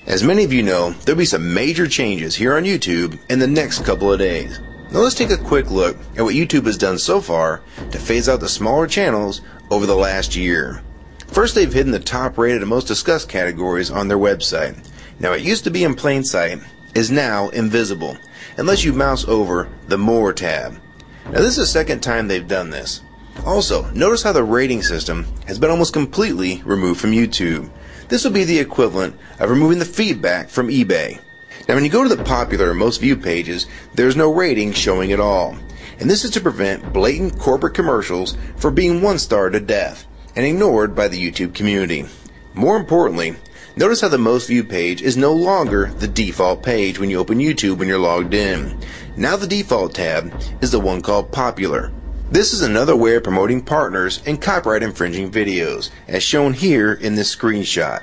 As many of you know, there'll be some major changes here on YouTube in the next couple of days. Now let's take a quick look at what YouTube has done so far to phase out the smaller channels over the last year. First, they've hidden the top rated and most discussed categories on their website. Now it used to be in plain sight, is now invisible, unless you mouse over the More tab. Now this is the second time they've done this. Also, notice how the rating system has been almost completely removed from YouTube. This will be the equivalent of removing the feedback from eBay. Now when you go to the popular or most viewed pages, there's no rating showing at all. And this is to prevent blatant corporate commercials from being one-starred to death and ignored by the YouTube community. More importantly, notice how the most viewed page is no longer the default page when you open YouTube when you're logged in. Now the default tab is the one called Popular. This is another way of promoting partners and copyright infringing videos, as shown here in this screenshot.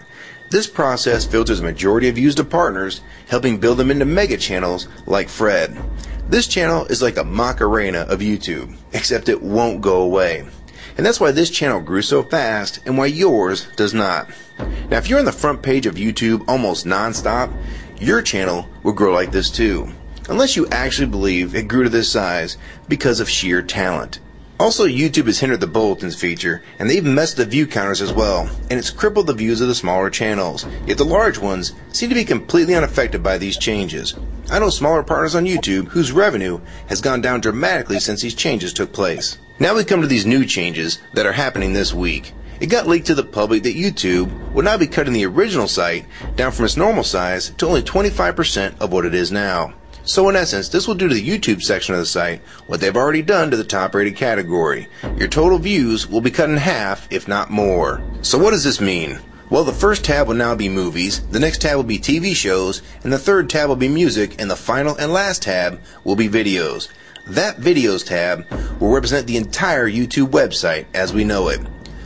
This process filters a majority of views to partners, helping build them into mega channels like Fred. This channel is like a Macarena of YouTube, except it won't go away. And that's why this channel grew so fast and why yours does not. Now if you're on the front page of YouTube almost non-stop, your channel will grow like this too. Unless you actually believe it grew to this size because of sheer talent. Also, YouTube has hindered the bulletins feature, and they've messed the view counters as well, and it's crippled the views of the smaller channels. Yet the large ones seem to be completely unaffected by these changes. I know smaller partners on YouTube whose revenue has gone down dramatically since these changes took place. Now we come to these new changes that are happening this week. It got leaked to the public that YouTube will now be cutting the original site down from its normal size to only 25% of what it is now. So in essence, this will do to the YouTube section of the site what they've already done to the top rated category. Your total views will be cut in half, if not more. So what does this mean? Well, the first tab will now be movies, the next tab will be TV shows, and the third tab will be music, and the final and last tab will be videos. That videos tab will represent the entire YouTube website as we know it.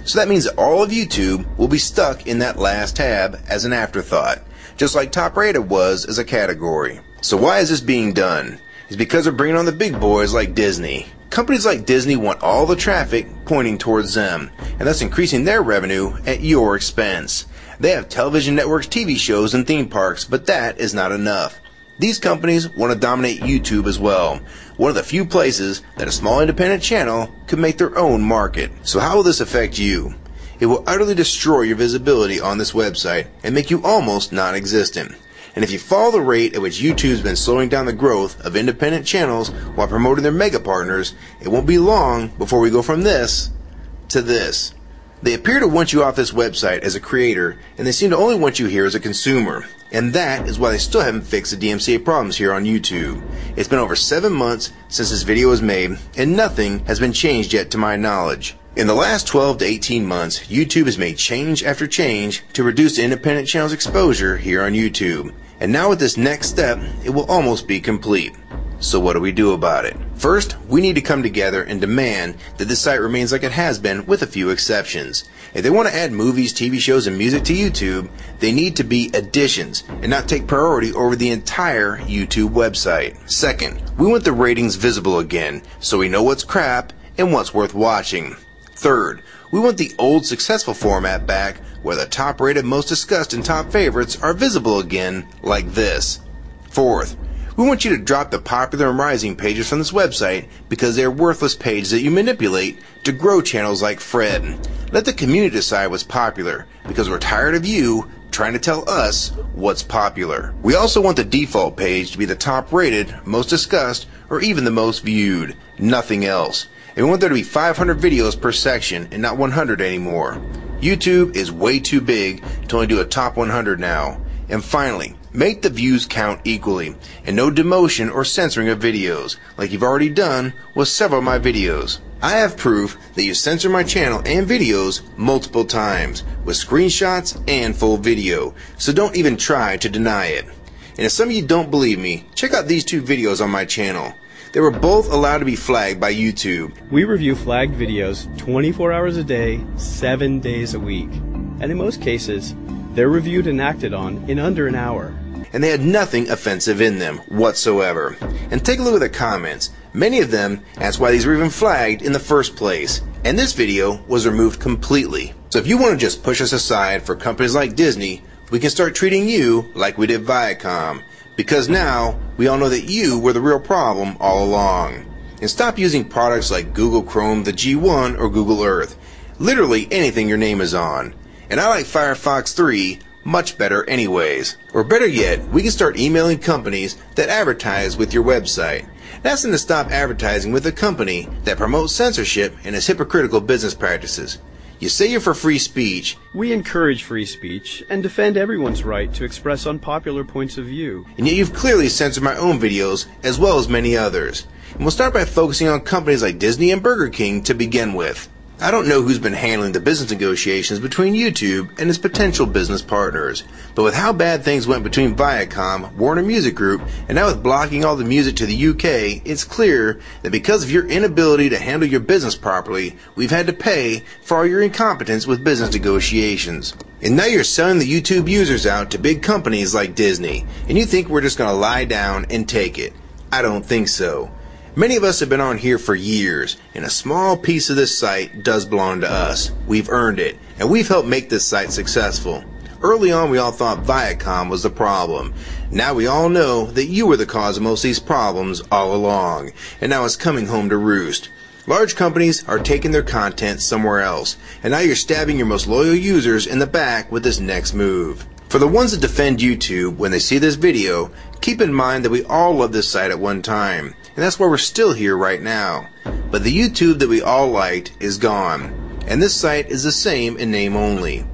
So that means that all of YouTube will be stuck in that last tab as an afterthought, just like top rated was as a category. So why is this being done? It's because they're bringing on the big boys like Disney. Companies like Disney want all the traffic pointing towards them, and thus increasing their revenue at your expense. They have television networks, TV shows, and theme parks, but that is not enough. These companies want to dominate YouTube as well, one of the few places that a small independent channel could make their own market. So how will this affect you? It will utterly destroy your visibility on this website and make you almost non-existent. And if you follow the rate at which YouTube's been slowing down the growth of independent channels while promoting their mega partners, it won't be long before we go from this to this. They appear to want you off this website as a creator, and they seem to only want you here as a consumer. And that is why they still haven't fixed the DMCA problems here on YouTube. It's been over 7 months since this video was made, and nothing has been changed yet to my knowledge. In the last 12 to 18 months, YouTube has made change after change to reduce the independent channel's exposure here on YouTube. And now with this next step, it will almost be complete. So what do we do about it? First, we need to come together and demand that this site remains like it has been with a few exceptions. If they want to add movies, TV shows, and music to YouTube, they need to be additions and not take priority over the entire YouTube website. Second, we want the ratings visible again so we know what's crap and what's worth watching. Third, we want the old successful format back where the top rated, most discussed, and top favorites are visible again like this. Fourth, we want you to drop the popular and rising pages from this website because they are worthless pages that you manipulate to grow channels like Fred. Let the community decide what's popular because we're tired of you trying to tell us what's popular. We also want the default page to be the top rated, most discussed, or even the most viewed. Nothing else. And we want there to be 500 videos per section and not 100 anymore. YouTube is way too big to only do a top 100 now. And finally, make the views count equally, and no demotion or censoring of videos, like you've already done with several of my videos. I have proof that you censor my channel and videos multiple times, with screenshots and full video, so don't even try to deny it. And if some of you don't believe me, check out these two videos on my channel. They were both allowed to be flagged by YouTube. We review flagged videos 24 hours a day, 7 days a week. And in most cases, They're reviewed and acted on in under an hour. And they had nothing offensive in them whatsoever. And take a look at the comments. Many of them asked why these were even flagged in the first place. And this video was removed completely. So if you want to just push us aside for companies like Disney, we can start treating you like we did Viacom. Because now, we all know that you were the real problem all along. And stop using products like Google Chrome, the G1, or Google Earth. Literally anything your name is on. And I like Firefox 3 much better anyways. Or better yet, we can start emailing companies that advertise with your website. Ask them to stop advertising with a company that promotes censorship and has hypocritical business practices. You say you're for free speech. We encourage free speech and defend everyone's right to express unpopular points of view. And yet you've clearly censored my own videos as well as many others. And we'll start by focusing on companies like Disney and Burger King to begin with. I don't know who's been handling the business negotiations between YouTube and its potential business partners, but with how bad things went between Viacom, Warner Music Group, and now with blocking all the music to the UK, it's clear that because of your inability to handle your business properly, we've had to pay for all your incompetence with business negotiations. And now you're selling the YouTube users out to big companies like Disney, and you think we're just going to lie down and take it. I don't think so. Many of us have been on here for years, and a small piece of this site does belong to us. We've earned it, and we've helped make this site successful. Early on, we all thought Viacom was the problem. Now we all know that you were the cause of most of these problems all along, and now it's coming home to roost. Large companies are taking their content somewhere else, and now you're stabbing your most loyal users in the back with this next move. For the ones that defend YouTube when they see this video, keep in mind that we all loved this site at one time. And that's why we're still here right now. But the YouTube that we all liked is gone. And this site is the same in name only.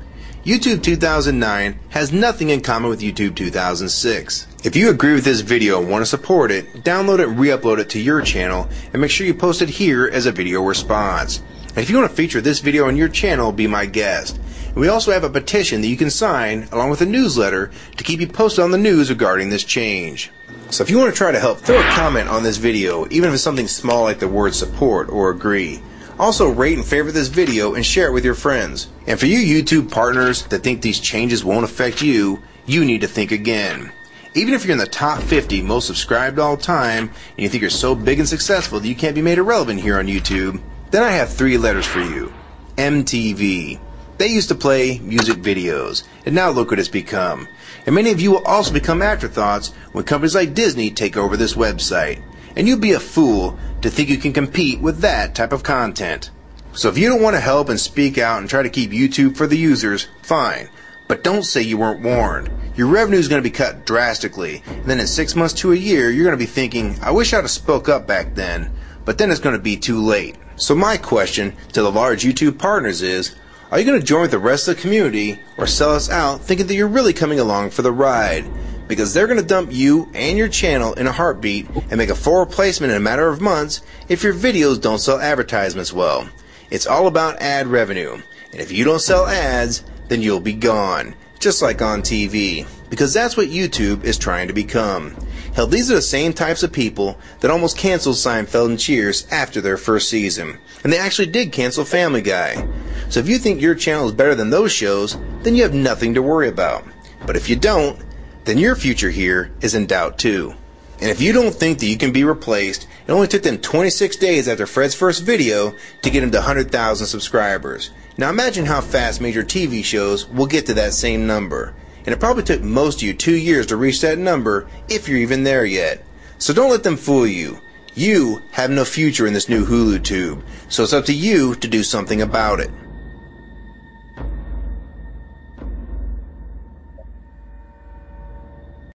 YouTube 2009 has nothing in common with YouTube 2006. If you agree with this video and want to support it, download it and re-upload it to your channel and make sure you post it here as a video response. And if you want to feature this video on your channel, be my guest. And we also have a petition that you can sign along with a newsletter to keep you posted on the news regarding this change. So if you want to try to help, throw a comment on this video, even if it's something small like the word support or agree. Also rate and favorite this video and share it with your friends. And for you YouTube partners that think these changes won't affect you, you need to think again. Even if you're in the top 50 most subscribed all time and you think you're so big and successful that you can't be made irrelevant here on YouTube, then I have 3 letters for you. MTV. They used to play music videos, and now look what it's become. And many of you will also become afterthoughts when companies like Disney take over this website. And you'd be a fool to think you can compete with that type of content. So if you don't want to help and speak out and try to keep YouTube for the users, fine. But don't say you weren't warned. Your revenue is going to be cut drastically, and then in 6 months to a year, you're going to be thinking, I wish I'd have spoke up back then. But then it's going to be too late. So my question to the large YouTube partners is, are you going to join with the rest of the community or sell us out thinking that you're really coming along for the ride? Because they're going to dump you and your channel in a heartbeat and make a full replacement in a matter of months if your videos don't sell advertisements well. It's all about ad revenue. And if you don't sell ads, then you'll be gone. Just like on TV. Because that's what YouTube is trying to become. Hell, these are the same types of people that almost canceled Seinfeld and Cheers after their first season. And they actually did cancel Family Guy. So if you think your channel is better than those shows, then you have nothing to worry about. But if you don't, then your future here is in doubt too. And if you don't think that you can be replaced, it only took them 26 days after Fred's first video to get him to 100,000 subscribers. Now imagine how fast major TV shows will get to that same number. And it probably took most of you 2 years to reach that number, if you're even there yet. So don't let them fool you. You have no future in this new Hulu tube, so it's up to you to do something about it.